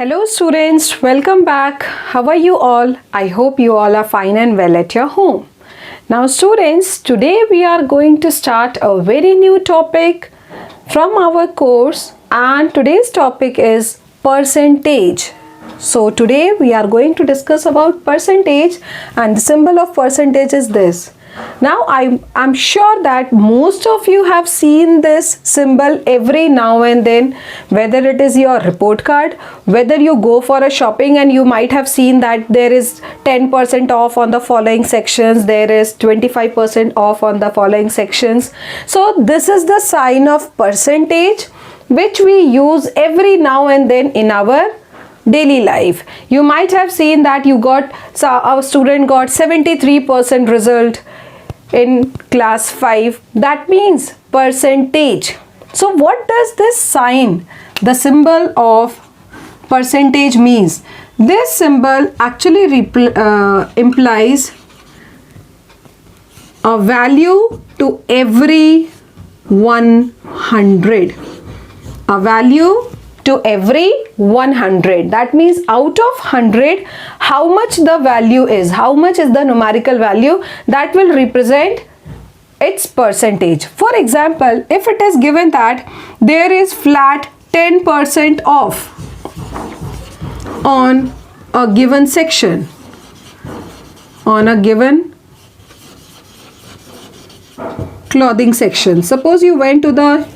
Hello students, welcome back. How are you all? I hope you all are fine and well at your home. Now students, today we are going to start a very new topic from our course, and today's topic is percentage. So today we are going to discuss about percentage, and the symbol of percentage is this. Now I'm sure that most of you have seen this symbol every now and then, whether it is your report card, whether you go for a shopping and you might have seen that there is 10% off on the following sections, there is 25% off on the following sections. So this is the sign of percentage which we use every now and then in our daily life. You might have seen that our student got 73% result in class 5. That means percentage. So what does this sign, the symbol of percentage, means? This symbol actually implies a value to every 100. A value to every 100. That means out of 100, how much the value is, how much is the numerical value that will represent its percentage. For example, if it is given that there is flat 10% off on a given section, on a given clothing section. Suppose you went to the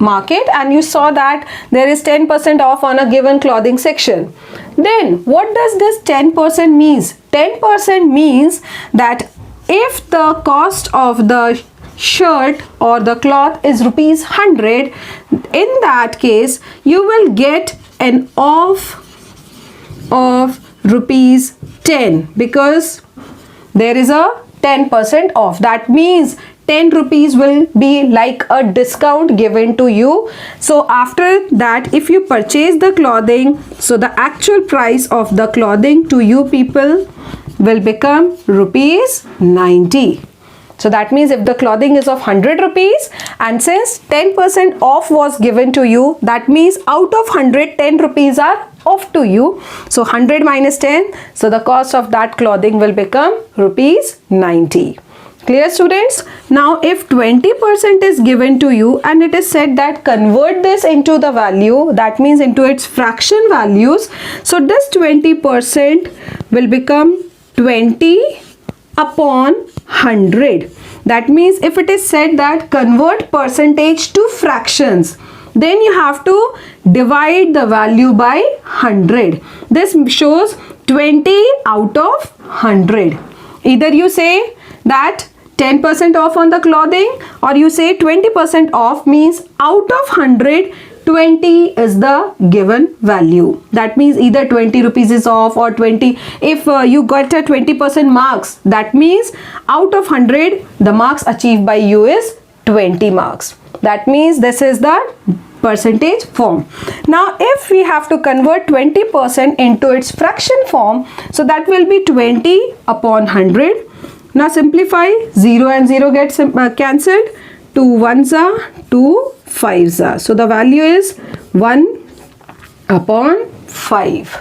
market and you saw that there is 10% off on a given clothing section. Then what does this 10% means? 10% means that if the cost of the shirt or the cloth is rupees 100, in that case you will get an off of rupees 10 because there is a 10% off. That means 10 rupees will be like a discount given to you. So after that, if you purchase the clothing, so the actual price of the clothing to you people will become rupees 90. So that means if the clothing is of 100 rupees, and since 10% off was given to you, that means out of 100, 10 rupees are off to you. So 100 minus 10, so the cost of that clothing will become rupees 90. Clear students? Now if 20% is given to you and it is said that convert this into the value, that means into its fraction values, so this 20% will become 20 upon 100. That means if it is said that convert percentage to fractions, then you have to divide the value by 100. This shows 20 out of 100. Either you say that 10% off on the clothing, or you say 20% off, means out of 100, 20 is the given value. That means either 20 rupees is off or 20. If you got a 20% marks, that means out of 100, the marks achieved by you is 20 marks. That means this is the percentage form. Now if we have to convert 20% into its fraction form, so that will be 20 upon 100. Now simplify, 0 and 0 gets cancelled, 2 1s are, 2 5s are. So the value is 1 upon 5.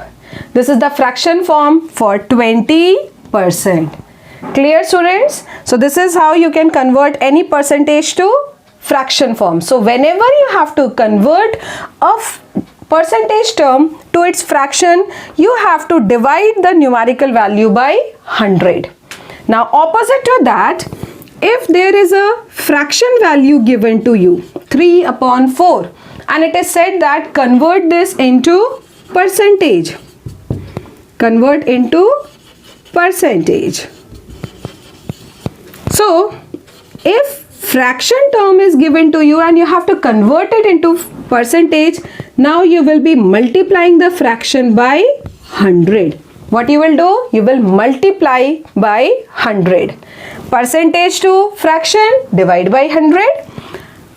This is the fraction form for 20%. Clear students? So this is how you can convert any percentage to fraction form. So whenever you have to convert a percentage term to its fraction, you have to divide the numerical value by 100. Now opposite to that, if there is a fraction value given to you, 3 upon 4, and it is said that convert this into percentage. Convert into percentage. So if fraction term is given to you and you have to convert it into percentage, now you will be multiplying the fraction by 100. What you will do? You will multiply by 100. Percentage to fraction, divide by 100.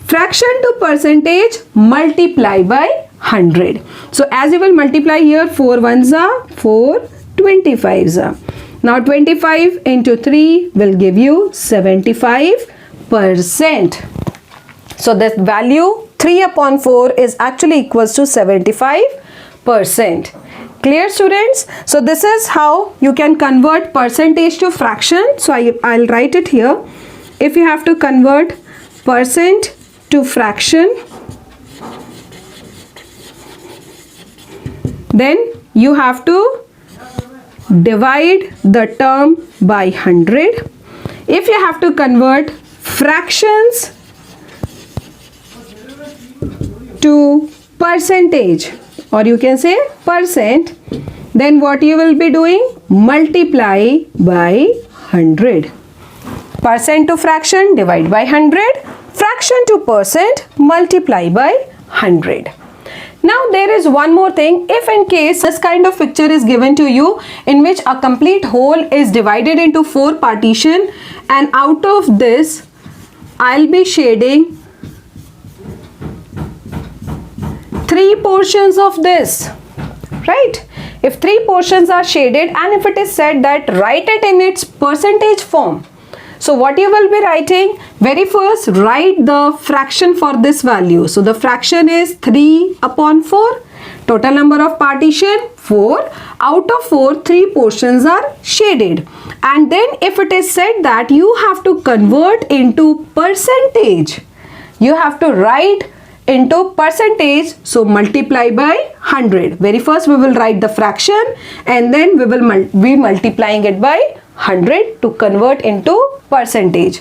Fraction to percentage, multiply by 100. So as you will multiply here, 4 1s are, 4 25s are. Now 25 into 3 will give you 75%. So this value 3 upon 4 is actually equals to 75%. percent. Clear, students? So this is how you can convert percentage to fraction. So I'll write it here. If you have to convert percent to fraction, then you have to divide the term by 100. If you have to convert fractions to percentage, or you can say percent, then what you will be doing? Multiply by 100. Percent to fraction, divide by 100. Fraction to percent, multiply by 100. Now there is one more thing. If in case this kind of picture is given to you in which a complete whole is divided into 4 partition, and out of this I'll be shading 3 portions of this, right? If 3 portions are shaded and if it is said that write it in its percentage form, so what you will be writing? Very first, write the fraction for this value. So the fraction is 3 upon 4. Total number of partition 4. Out of 4, 3 portions are shaded. And then if it is said that you have to convert into percentage, you have to write into percentage, so multiply by 100. Very first we will write the fraction and then we will be multiplying it by 100 to convert into percentage.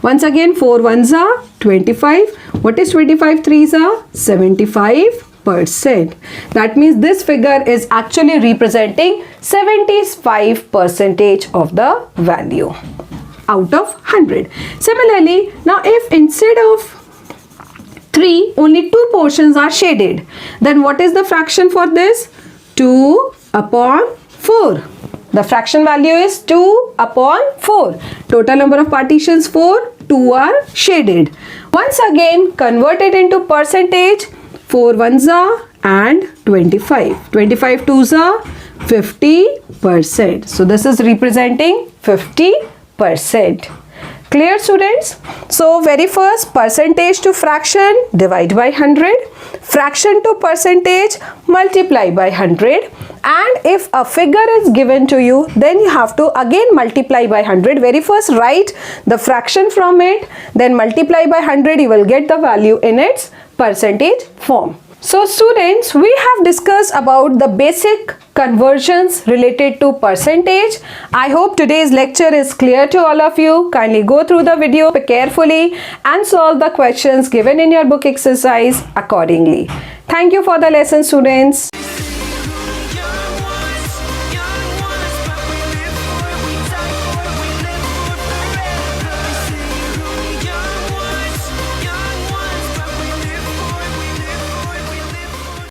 Once again, 4 ones are 25. What is 25 threes are? 75%. That means this figure is actually representing 75% of the value out of 100. Similarly, now if instead of 3 only 2 portions are shaded, then what is the fraction for this? 2 upon 4. The fraction value is 2 upon 4. Total number of partitions 4, 2 are shaded. Once again, convert it into percentage. 4 ones are and 25. 25 twos are 50%. So this is representing 50%. Clear, students? So very first, percentage to fraction, divide by 100. Fraction to percentage, multiply by 100. And if a figure is given to you, then you have to again multiply by 100. Very first, write the fraction from it, then multiply by 100. You will get the value in its percentage form. So students, we have discussed about the basic conversions related to percentage. I hope today's lecture is clear to all of you. Kindly go through the video carefully and solve the questions given in your book exercise accordingly. Thank you for the lesson, students.